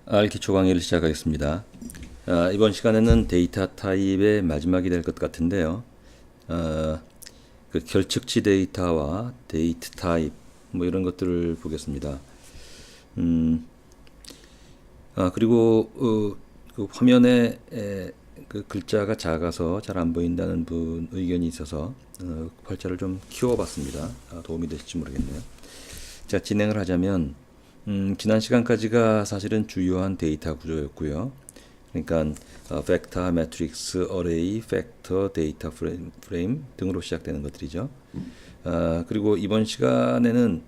R 기초 강의를 시작하겠습니다. 이번 시간에는 데이터 타입의 마지막이 될 것 같은데요. 그 결측치 데이터와 데이트 타입 뭐 이런 것들을 보겠습니다. 그리고 그 화면에 그 글자가 작아서 잘 안 보인다는 분 의견이 있어서 활자를 좀 키워봤습니다. 도움이 되실지 모르겠네요. 자, 진행을 하자면 지난 시간까지가 사실은 주요한 데이터 구조였고요. 그러니까 벡터, 매트릭스, 어레이, 팩터, 데이터 프레임 등으로 시작되는 것들이죠. 그리고 이번 시간에는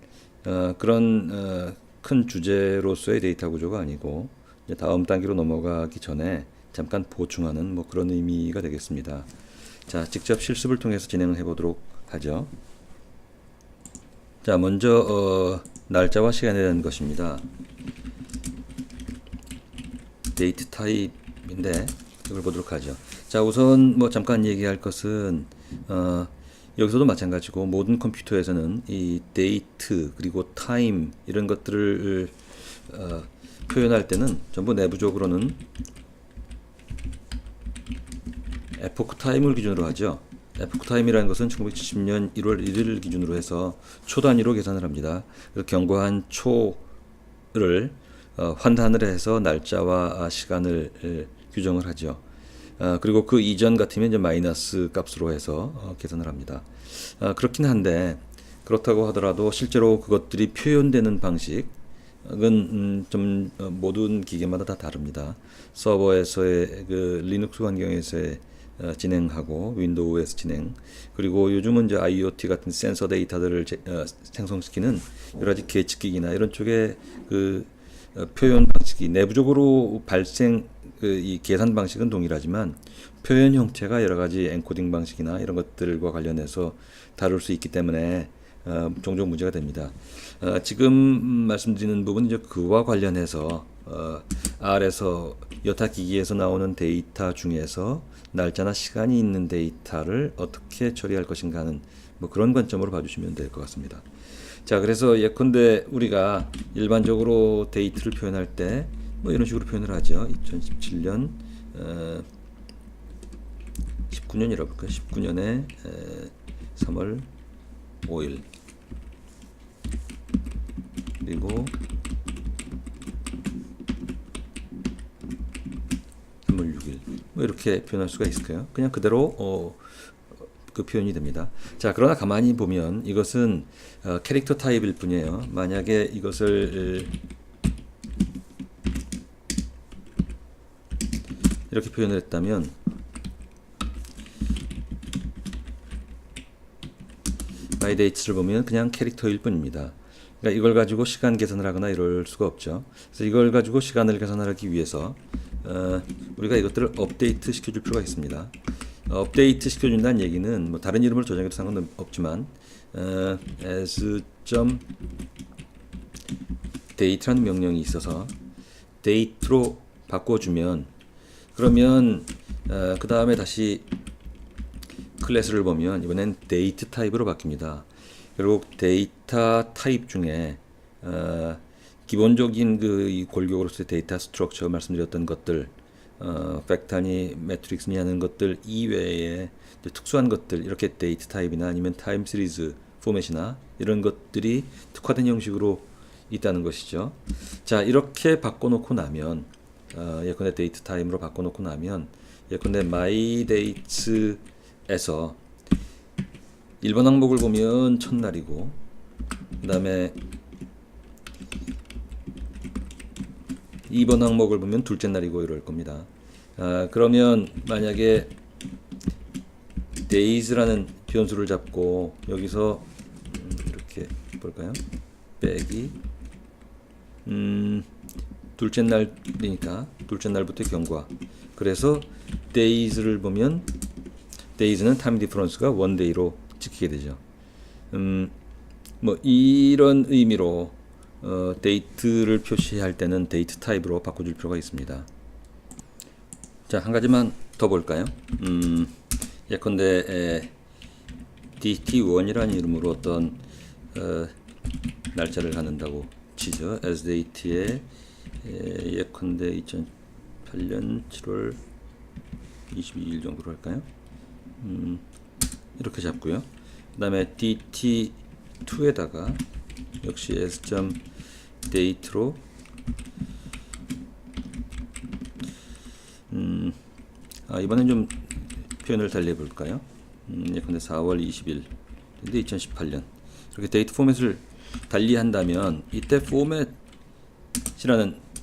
그런 큰 주제로서의 데이터 구조가 아니고 이제 다음 단계로 넘어가기 전에 잠깐 보충하는 뭐 그런 의미가 되겠습니다. 자, 직접 실습을 통해서 진행을 해보도록 하죠. 자, 먼저 날짜와 시간에 대한 것입니다. 데이트 타입인데 이걸 보도록 하죠. 자, 우선 뭐 잠깐 얘기할 것은 여기서도 마찬가지고 모든 컴퓨터에서는 이 데이트 그리고 타임 이런 것들을 표현할 때는 전부 내부적으로는 에포크 타임을 기준으로 하죠. 에포크 타임이라는 것은 1970년 1월 1일 기준으로 해서 초 단위로 계산을 합니다. 그래서 경과한 초를 환산을 해서 날짜와 시간을 규정을 하죠. 그리고 그 이전 같으면 이제 마이너스 값으로 해서 계산을 합니다. 그렇긴 한데 그렇다고 하더라도 실제로 그것들이 표현되는 방식은 좀 모든 기계마다 다 다릅니다. 서버에서의 그 리눅스 환경에서의 진행하고 윈도우에서 진행, 그리고 요즘은 이제 IoT 같은 센서 데이터들을 생성시키는 여러 가지 계측기기나 이런 쪽에 그 표현 방식이 내부적으로 이 계산 방식은 동일하지만 표현 형태가 여러 가지 엔코딩 방식이나 이런 것들과 관련해서 다룰 수 있기 때문에 종종 문제가 됩니다. 지금 말씀드리는 부분은 이제 그와 관련해서 R에서 여타 기기에서 나오는 데이터 중에서 날짜나 시간이 있는 데이터를 어떻게 처리할 것인가 하는 뭐 그런 관점으로 봐주시면 될 것 같습니다. 자, 그래서 예컨대 우리가 일반적으로 데이트를 표현할 때 뭐 이런 식으로 표현을 하죠. 2017년 19년이라고 볼까요? 19년에 3월 5일 그리고 3월 6일 뭐 이렇게 표현할 수가 있을까요? 그냥 그대로 그 표현이 됩니다. 자, 그러나 가만히 보면 이것은 캐릭터 타입일 뿐이에요. 만약에 이것을 이렇게 표현을 했다면 mydates를 보면 그냥 캐릭터일 뿐입니다. 그러니까 이걸 가지고 시간 계산을 하거나 이럴 수가 없죠. 그래서 이걸 가지고 시간을 계산하기 위해서 우리가 이것들을 업데이트 시켜줄 필요가 있습니다. 업데이트 시켜준다는 얘기는 뭐 다른 이름을 저장해도 상관없지만 as.date라는 명령이 있어서 date로 바꿔주면 그러면 그 다음에 다시 클래스를 보면 이번엔 데이트 타입으로 바뀝니다. 결국 데이터 타입 중에 기본적인 이 골격으로서의 데이터 스트럭처 말씀드렸던 것들, 팩터니 매트릭스니 하는 것들 이외에 특수한 것들, 이렇게 데이트 타입이나 아니면 타임 시리즈 포맷이나 이런 것들이 특화된 형식으로 있다는 것이죠. 자, 이렇게 바꿔놓고 나면 예컨대 데이트 타임으로 바꿔놓고 나면 예컨대 mydates에서 1번 항목을 보면 첫날이고 그 다음에 2번 항목을 보면 둘째 날이고 이럴 겁니다. 그러면 만약에 days라는 변수를 잡고 여기서 이렇게 볼까요? 빼기 둘째 날이니까 둘째 날부터의 경과. 그래서 days를 보면 days는 time difference가 one day로 찍히게 되죠. 뭐 이런 의미로 데이트를 표시할 때는 데이트 타입으로 바꿔줄 필요가 있습니다. 자, 한 가지만 더 볼까요? 예컨대 DT1이라는 이름으로 어떤 날짜를 갖는다고 치죠. as date의 예컨대 2008년 7월 22일 정도로 할까요? 이렇게 잡고요. 그 다음에 dt2에다가 역시 s.date로 이번엔 좀 표현을 달리 해볼까요? 예컨대 4월 20일 근데 2018년 이렇게 데이트 포맷을 달리 한다면 이때 포맷이라는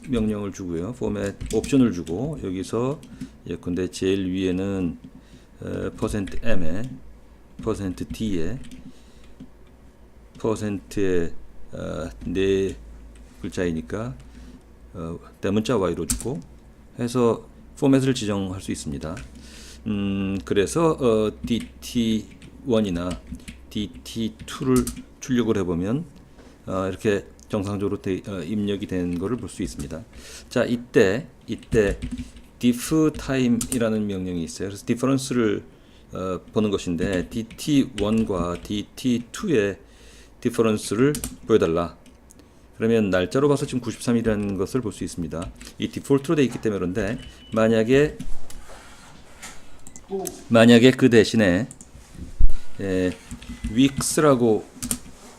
명령을 주고요. 포맷 옵션을 주고 여기서 예컨대 제일 위에는 %m에 %d에 %의 네 글자이니까 대문자 y로 주고 해서 포맷을 지정할 수 있습니다. 그래서 dt1이나 dt2를 출력을 해보면 이렇게 정상적으로 입력이 된 것을 볼 수 있습니다. 자, 이때 diff time이라는 명령이 있어요. 그래서 디퍼런스를 보는 것인데 dt1과 dt2의 디퍼런스를 보여달라. 그러면 날짜로 봐서 지금 93일이라는 것을 볼 수 있습니다. 이 디폴트로 되어 있기 때문에 그런데 만약에 그 대신에 weeks라고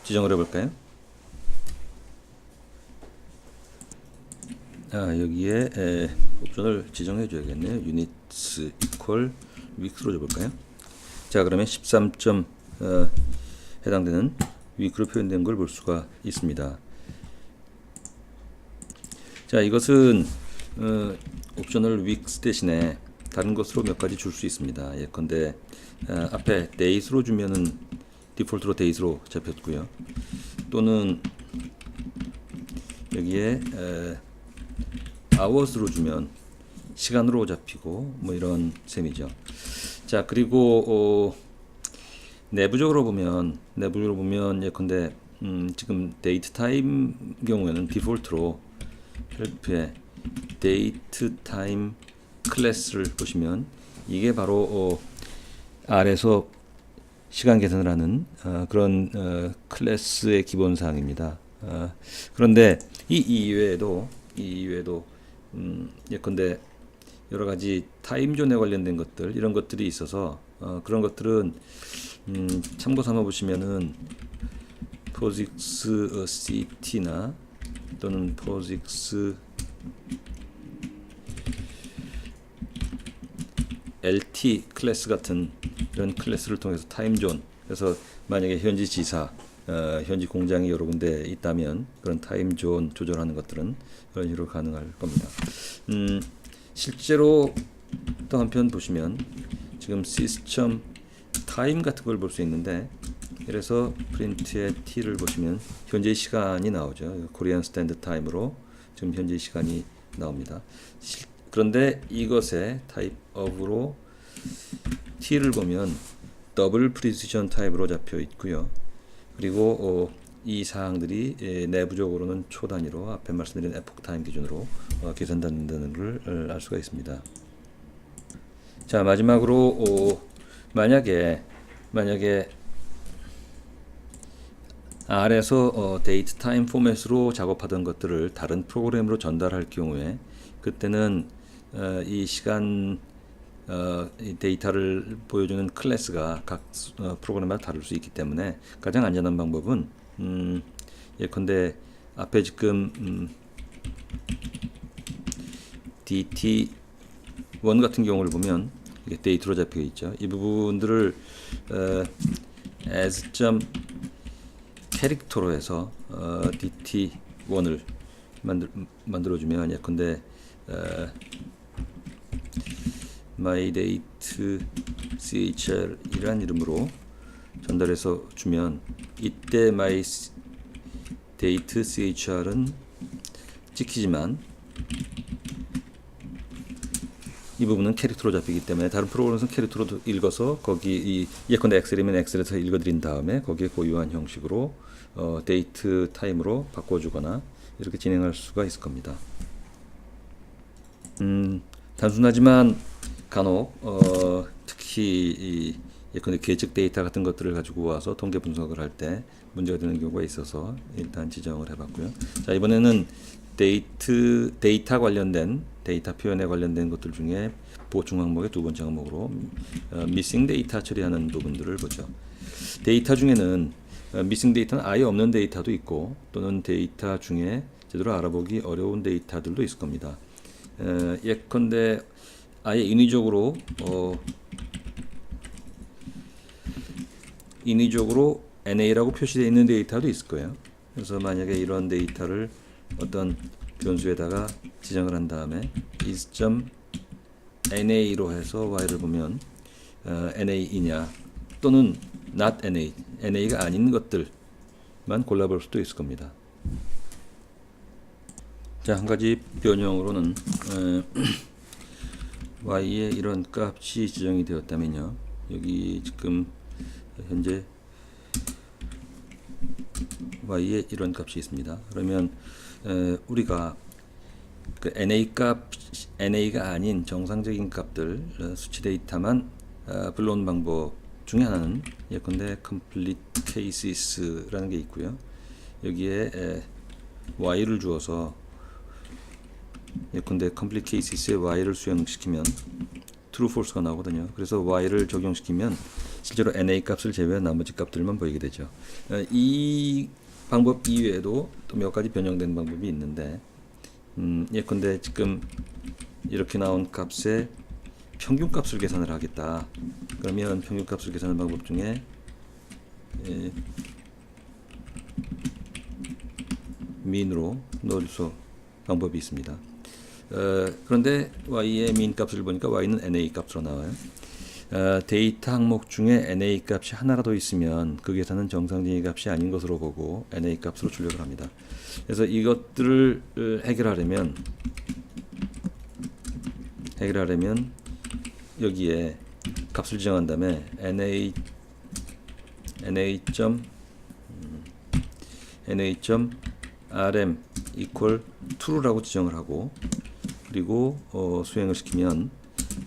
지정을 해볼까요? 여기에 옵션을 지정해 줘야겠네요. units equal weeks로 줘볼까요? 자, 그러면 13점 해당되는 week로 표현된 걸 볼 수가 있습니다. 자, 이것은 옵셔널 weeks 대신에 다른 것으로 몇 가지 줄 수 있습니다. 예컨대 앞에 days로 주면은 디폴트로 days로 잡혔고요. 또는 여기에 hours로 주면 시간으로 잡히고 뭐 이런 셈이죠. 자, 그리고 내부적으로 보면 예컨대 지금 데이트 타임 경우에는 디폴트로 헬프에 데이트 타임 클래스를 보시면 이게 바로 R에서 시간 계산을 하는 그런 클래스의 기본 사항입니다. 그런데 이 이외에도 예컨대 여러 가지 타임존에 관련된 것들 이런 것들이 있어서 그런 것들은 참고 삼아 보시면은 POSIX CT나 또는 POSIX LT 클래스 같은 이런 클래스를 통해서 타임존, 그래서 만약에 현지 지사, 현지 공장이 여러 군데 있다면 그런 타임존 조절하는 것들은 그런 식으로 가능할 겁니다. 실제로 또 한편 보시면 지금 시스템 타임 같은 걸 볼 수 있는데, 그래서 프린트의 t를 보시면 현재 시간이 나오죠. 코리안 스탠드 타임으로 지금 현재 시간이 나옵니다. 그런데 이것의 타입 of로 t를 보면 더블 프리시전 타입으로 잡혀 있고요. 그리고 이 사항들이 내부적으로는 초 단위로 앞에 말씀드린 에포크 타임 기준으로 계산된다는 걸 알 수가 있습니다. 자, 마지막으로 만약에 R에서 데이트 타임 포맷으로 작업하던 것들을 다른 프로그램으로 전달할 경우에 그때는 이 시간 이 데이터를 보여주는 클래스가 각 프로그램마다 다를 수 있기 때문에 가장 안전한 방법은 예컨대 앞에 지금 DT1 같은 경우를 보면 이게 데이터로 잡혀 있죠. 이 부분들을 as 캐릭터로 해서 DT1을 만들어주면 예컨대 mydate chr 이란 이름으로 전달해서 주면 이때 mydate chr은 찍히지만 이 부분은 캐릭터로 잡히기 때문에 다른 프로그램에서는 캐릭터로 읽어서 거기 이 예컨대 엑셀이면 엑셀에서 읽어드린 다음에 거기에 고유한 형식으로 데이트 타임으로 바꿔주거나 이렇게 진행할 수가 있을 겁니다. 단순하지만 간혹 특히 예컨대 계측 데이터 같은 것들을 가지고 와서 통계 분석을 할 때 문제가 되는 경우가 있어서 일단 지정을 해봤고요. 자, 이번에는 데이터 관련된 데이터 표현에 관련된 것들 중에 보충 항목의 두 번째 항목으로 미싱 데이터 처리하는 부분들을 보죠. 데이터 중에는 미싱 데이터는 아예 없는 데이터도 있고 또는 데이터 중에 제대로 알아보기 어려운 데이터들도 있을 겁니다. 예컨대 아예 인위적으로 NA라고 표시되어 있는 데이터도 있을 거예요. 그래서 만약에 이런 데이터를 어떤 변수에다가 지정을 한 다음에 is.na로 해서 y를 보면 na이냐 또는 not na가 아닌 것들만 골라볼 수도 있을 겁니다. 자, 한 가지 변형으로는 y에 이런 값이 지정이 되었다면요. 여기 지금 현재 y에 이런 값이 있습니다. 그러면 우리가 그 NA가 아닌 정상적인 값들 수치 데이터만 불러온 방법 중에 하나는 예컨대 complete cases라는 게 있고요. 여기에 y를 주어서 예컨대 complete cases에 y를 수용시키면 true, false가 나오거든요. 그래서 y를 적용시키면 실제로 NA 값을 제외한 나머지 값들만 보이게 되죠. 이 방법 이외에도 또 몇 가지 변형된 방법이 있는데 예컨대 지금 이렇게 나온 값의 평균값을 계산을 하겠다. 그러면 평균값을 계산하는 방법 중에 mean으로 넣을 수 방법이 있습니다. 그런데 y의 mean 값을 보니까 y는 NA 값으로 나와요. 데이터 항목 중에 NA 값이 하나라도 있으면 그 계산은 정상적인 값이 아닌 것으로 보고 NA 값으로 출력을 합니다. 그래서 이것들을 해결하려면 여기에 값을 지정한 다음에 NA.rm equal true라고 지정을 하고 그리고 수행을 시키면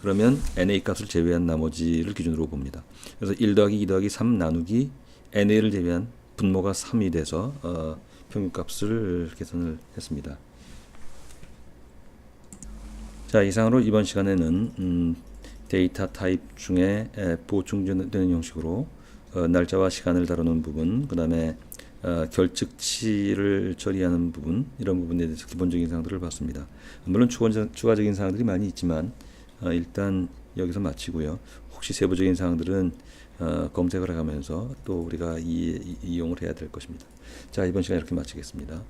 그러면 NA 값을 제외한 나머지를 기준으로 봅니다. 그래서 1 더하기 2 더하기 3 나누기 NA를 제외한 분모가 3이 돼서 평균값을 계산을 했습니다. 자, 이상으로 이번 시간에는 데이터 타입 중에 보충되는 형식으로 날짜와 시간을 다루는 부분, 그 다음에 결측치를 처리하는 부분, 이런 부분에 대해서 기본적인 사항들을 봤습니다. 물론 추가적인 사항들이 많이 있지만 일단 여기서 마치고요. 혹시 세부적인 사항들은 검색을 해가면서 또 우리가 이용을 해야 될 것입니다. 자, 이번 시간 이렇게 마치겠습니다.